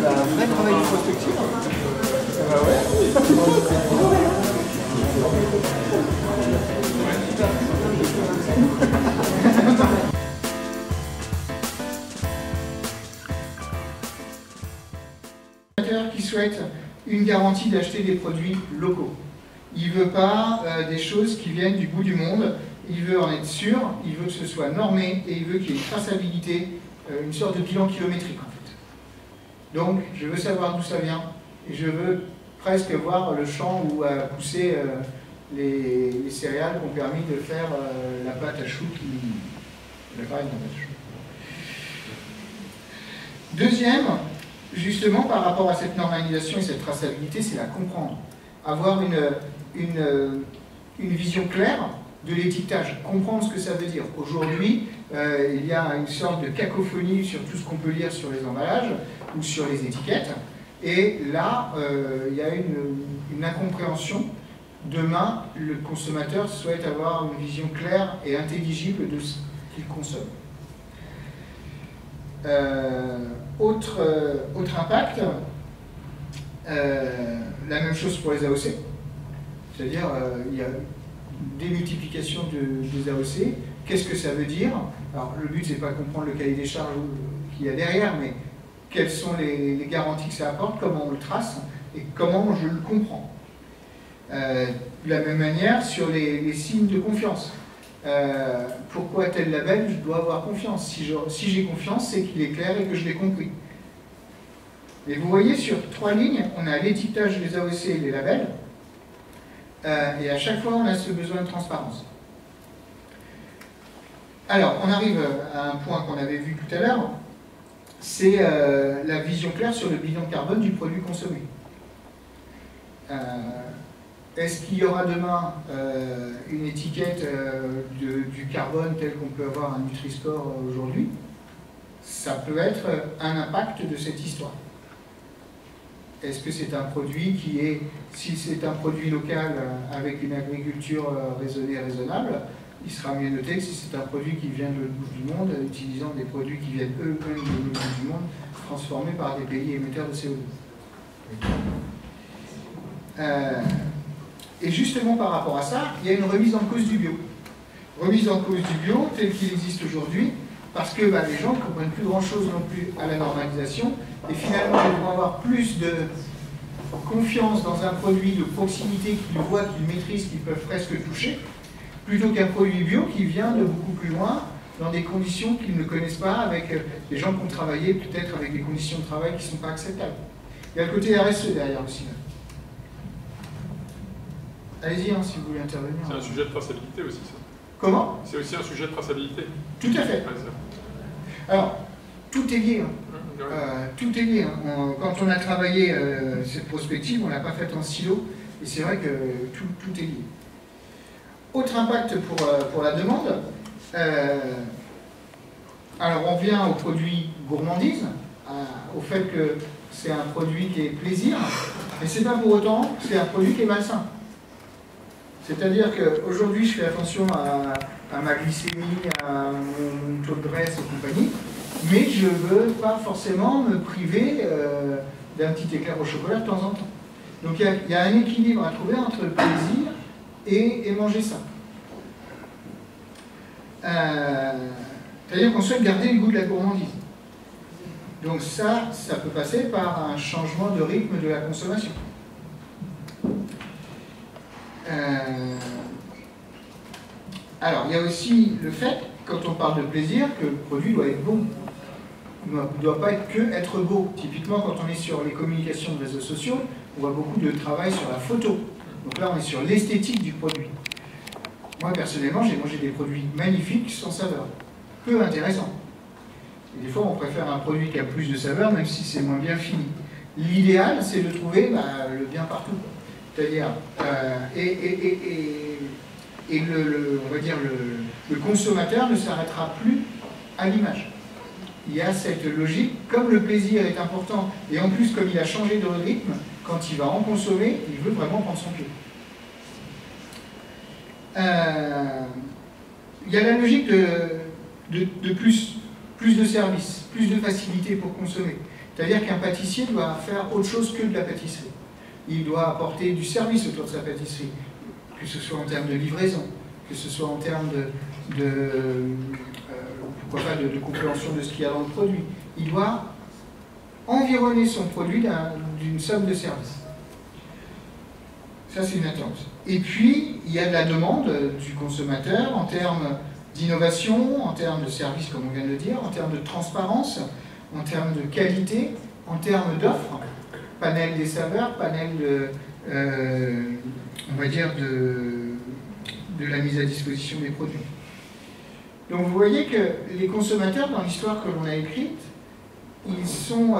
c'est un vrai travail de prospective. Ah ouais. Qui souhaite une garantie d'acheter des produits locaux. Il ne veut pas des choses qui viennent du bout du monde, il veut en être sûr, il veut que ce soit normé et il veut qu'il y ait une traçabilité, une sorte de bilan kilométrique en fait. Donc je veux savoir d'où ça vient et je veux presque voir le champ où a poussé les céréales qui ont permis de faire la pâte à choux la farine de pâte à choux. Deuxième, justement par rapport à cette normalisation et cette traçabilité, c'est la comprendre. Avoir une vision claire de l'étiquetage, comprendre ce que ça veut dire. Aujourd'hui, il y a une sorte de cacophonie sur tout ce qu'on peut lire sur les emballages ou sur les étiquettes. Et là, il y a une incompréhension. Demain, le consommateur souhaite avoir une vision claire et intelligible de ce qu'il consomme. Autre impact, la même chose pour les AOC, c'est-à-dire il y a des multiplications des AOC. Qu'est-ce que ça veut dire? Alors le but c'est pas de comprendre le cahier des charges qu'il y a derrière, mais quelles sont les garanties que ça apporte, comment on le trace et comment je le comprends. De la même manière sur les signes de confiance. Pourquoi tel label, je dois avoir confiance. Si j'ai confiance, c'est qu'il est clair et que je l'ai compris. Et vous voyez, sur 3 lignes, on a l'étiquetage des AOC et les labels, et à chaque fois, on a ce besoin de transparence. Alors, on arrive à un point qu'on avait vu tout à l'heure, c'est la vision claire sur le bilan carbone du produit consommé. Est-ce qu'il y aura demain une étiquette du carbone tel qu'on peut avoir un Nutri-Score aujourd'hui? Ça peut être un impact de cette histoire. Est-ce que c'est un produit qui est, si c'est un produit local avec une agriculture raisonnée et raisonnable, il sera mieux noté que si c'est un produit qui vient de l'autre bout du monde, utilisant des produits qui viennent eux-mêmes de l'autre bout du monde, transformés par des pays émetteurs de CO2. Et justement par rapport à ça, il y a une remise en cause du bio. Remise en cause du bio tel qu'il existe aujourd'hui, parce que les gens ne comprennent plus grand-chose non plus à la normalisation, et finalement ils vont avoir plus de confiance dans un produit de proximité qu'ils voient, qu'ils maîtrisent, qu'ils peuvent presque toucher, plutôt qu'un produit bio qui vient de beaucoup plus loin, dans des conditions qu'ils ne connaissent pas, avec des gens qui ont travaillé peut-être avec des conditions de travail qui ne sont pas acceptables. Il y a le côté RSE derrière aussi. Allez-y, hein, si vous voulez intervenir. C'est un sujet de traçabilité aussi, ça. Comment? C'est aussi un sujet de traçabilité. Tout à fait. Ouais, alors, tout est lié. Tout est lié. Quand on a travaillé cette prospective, on ne l'a pas faite en silo, et c'est vrai que tout est lié. Autre impact pour la demande. Alors, on vient aux produits gourmandises, au fait que c'est un produit qui est plaisir, mais c'est pas pour autant que c'est un produit qui est malsain. C'est-à-dire qu'aujourd'hui, je fais attention à ma glycémie, à mon taux de graisse et compagnie, mais je ne veux pas forcément me priver d'un petit éclair au chocolat de temps en temps. Donc il y a un équilibre à trouver entre le plaisir et manger ça. C'est-à-dire qu'on souhaite garder le goût de la gourmandise. Donc ça peut passer par un changement de rythme de la consommation. Alors, il y a aussi le fait, quand on parle de plaisir, que le produit doit être bon. Il ne doit pas être que être beau. Typiquement, quand on est sur les communications de réseaux sociaux, on voit beaucoup de travail sur la photo. Donc là, on est sur l'esthétique du produit. Moi, personnellement, j'ai mangé des produits magnifiques sans saveur. Peu intéressants. Et des fois, on préfère un produit qui a plus de saveur, même si c'est moins bien fini. L'idéal, c'est de trouver le bien partout. C'est-à-dire, on va dire le consommateur ne s'arrêtera plus à l'image. Il y a cette logique, comme le plaisir est important, et en plus comme il a changé de rythme, quand il va en consommer, il veut vraiment prendre son pied. Il y a la logique de plus de services, plus de facilité pour consommer. C'est-à-dire qu'un pâtissier doit faire autre chose que de la pâtisserie. Il doit apporter du service autour de sa pâtisserie, que ce soit en termes de livraison, que ce soit en termes pourquoi pas de compréhension de ce qu'il y a dans le produit. Il doit environner son produit d'une somme de services. Ça, c'est une attente. Et puis, il y a de la demande du consommateur en termes d'innovation, en termes de service, comme on vient de le dire, en termes de transparence, en termes de qualité, en termes d'offres, panel des saveurs, panel on va dire, de la mise à disposition des produits. Donc vous voyez que les consommateurs, dans l'histoire que l'on a écrite, ils sont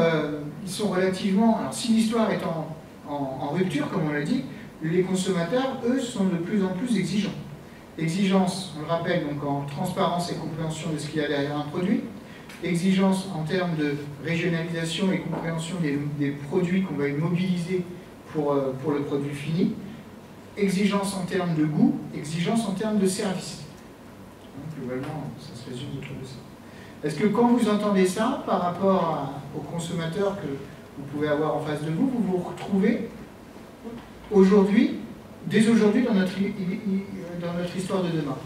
relativement... Alors si l'histoire est en rupture, comme on l'a dit, les consommateurs, eux, sont de plus en plus exigeants. Exigence, on le rappelle, donc en transparence et compréhension de ce qu'il y a derrière un produit. Exigence en termes de régionalisation et compréhension des produits qu'on va mobiliser pour le produit fini. Exigence en termes de goût, exigence en termes de service. Donc, globalement, ça se résume autour de ça. Est-ce que quand vous entendez ça, par rapport aux consommateurs que vous pouvez avoir en face de vous, vous vous retrouvez aujourd'hui, dès aujourd'hui dans notre histoire de demain?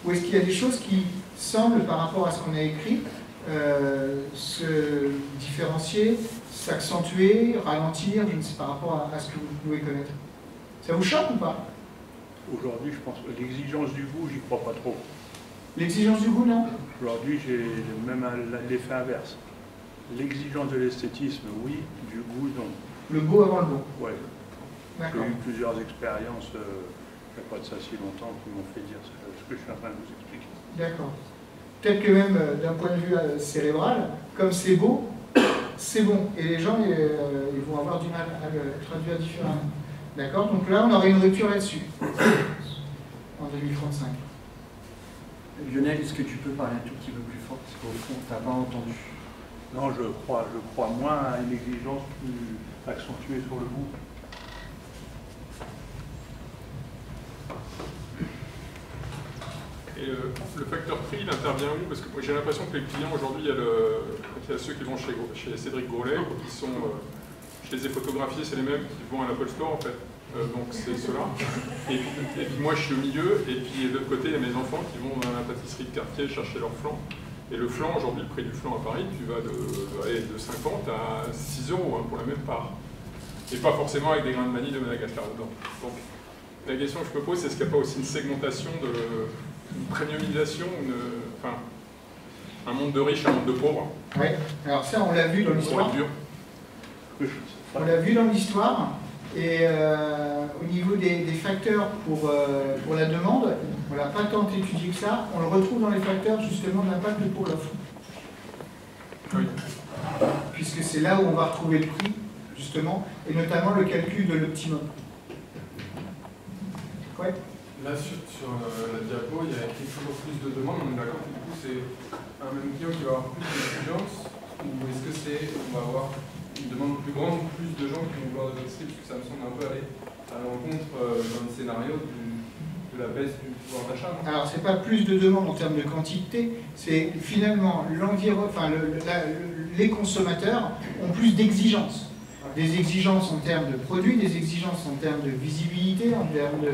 Ou est-ce qu'il y a des choses qui semblent, par rapport à ce qu'on a écrit, se différencier, s'accentuer, ralentir, je ne sais, par rapport à ce que vous pouvez connaître? Ça vous choque ou pas? Aujourd'hui, je pense que l'exigence du goût, j'y crois pas trop. L'exigence du goût, non? Aujourd'hui, j'ai même l'effet inverse. L'exigence de l'esthétisme, oui, du goût, non. Le beau avant le bon? Oui. J'ai D'accord. eu plusieurs expériences, il n'y a pas de ça si longtemps, qui m'ont fait dire ce que je suis en train de vous expliquer. D'accord. Peut-être que même d'un point de vue cérébral, comme c'est beau, c'est bon. Et les gens ils vont avoir du mal à le traduire différemment. D'accord? Donc là, on aurait une rupture là-dessus, en 2035. Lionel, est-ce que tu peux parler un tout petit peu plus fort? Parce qu'au fond, tu n'as pas entendu. Non, je crois moins à une exigence plus accentuée sur le goût. Et le facteur prix, il intervient où? Parce que j'ai l'impression que les clients, aujourd'hui, il y a ceux qui vont chez Cédric Grolet, qui sont, je les ai photographiés, c'est les mêmes qui vont à l'Apple Store, en fait. Donc c'est ceux-là. Et puis moi, je suis au milieu, et puis de l'autre côté, il y a mes enfants qui vont dans la pâtisserie de quartier chercher leur flan. Et le flan, aujourd'hui, le prix du flan à Paris, tu vas de 50 à 6 € hein, pour la même part. Et pas forcément avec des grains de vanille de Madagascar dedans. Donc la question que je me pose, c'est est-ce qu'il n'y a pas aussi une segmentation, une premiumisation, enfin, un monde de riches, un monde de pauvres? Oui, alors ça, on l'a vu dans l'histoire. On l'a vu dans l'histoire. Et au niveau des facteurs pour la demande, on ne l'a pas tant étudié que ça, on le retrouve dans les facteurs justement de l'impact pour l'offre. Oui. Puisque c'est là où on va retrouver le prix, justement, et notamment le calcul de l'optimum. Ouais. Là, sur la diapo, il y a écrit toujours plus de demandes. On est d'accord que du coup, c'est un même client qui va avoir plus d'exigence, ou est-ce que on va avoir une demande plus grande, plus de gens qui vont vouloir de pâtisserie, parce que ça me semble un peu aller à l'encontre dans le scénario de la baisse du pouvoir d'achat. Alors, c'est pas plus de demandes en termes de quantité, c'est finalement les consommateurs ont plus d'exigences. Des exigences en termes de produits, des exigences en termes de visibilité, en termes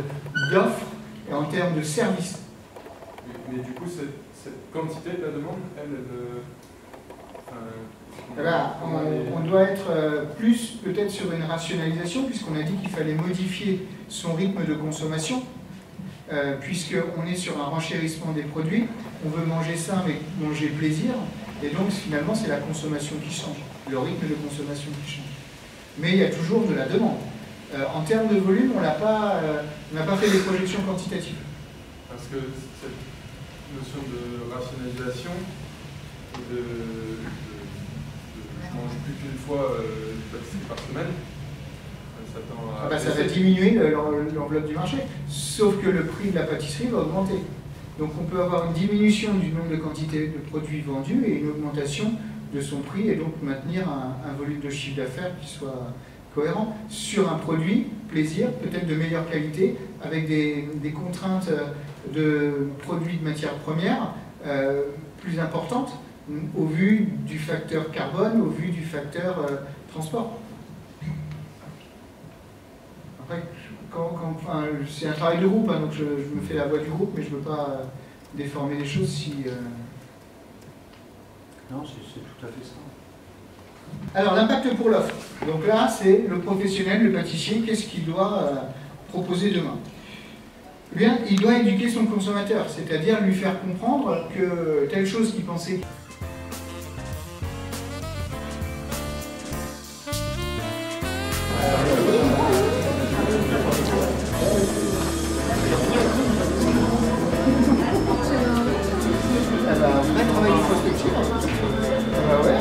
d'offres et en termes de services. Mais du coup, cette quantité de la demande, on doit être plus peut-être sur une rationalisation, puisqu'on a dit qu'il fallait modifier son rythme de consommation, puisqu'on est sur un renchérissement des produits, on veut manger sain mais manger plaisir, et donc finalement c'est la consommation qui change, le rythme de consommation qui change. Mais il y a toujours de la demande. En termes de volume, on n'a pas fait des projections quantitatives. Parce que cette notion de rationalisation, je mange plus qu'une fois de pâtisserie par semaine, ça va diminuer l'enveloppe du marché, sauf que le prix de la pâtisserie va augmenter. Donc on peut avoir une diminution du nombre de quantités de produits vendus et une augmentation de son prix, et donc maintenir un volume de chiffre d'affaires qui soit cohérent sur un produit, plaisir, peut-être de meilleure qualité, avec des contraintes de produits de matières premières plus importantes, au vu du facteur carbone, au vu du facteur transport. Après, enfin, c'est un travail de groupe, hein, donc je me fais la voix du groupe, mais je ne veux pas déformer les choses si... Non, c'est tout à fait ça. Alors, l'impact pour l'offre. Donc là, c'est le professionnel, le pâtissier, qu'est-ce qu'il doit proposer demain? Eh bien, il doit éduquer son consommateur, c'est-à-dire lui faire comprendre que telle chose qu'il pensait... Un vrai travail de prospection. Ah ouais.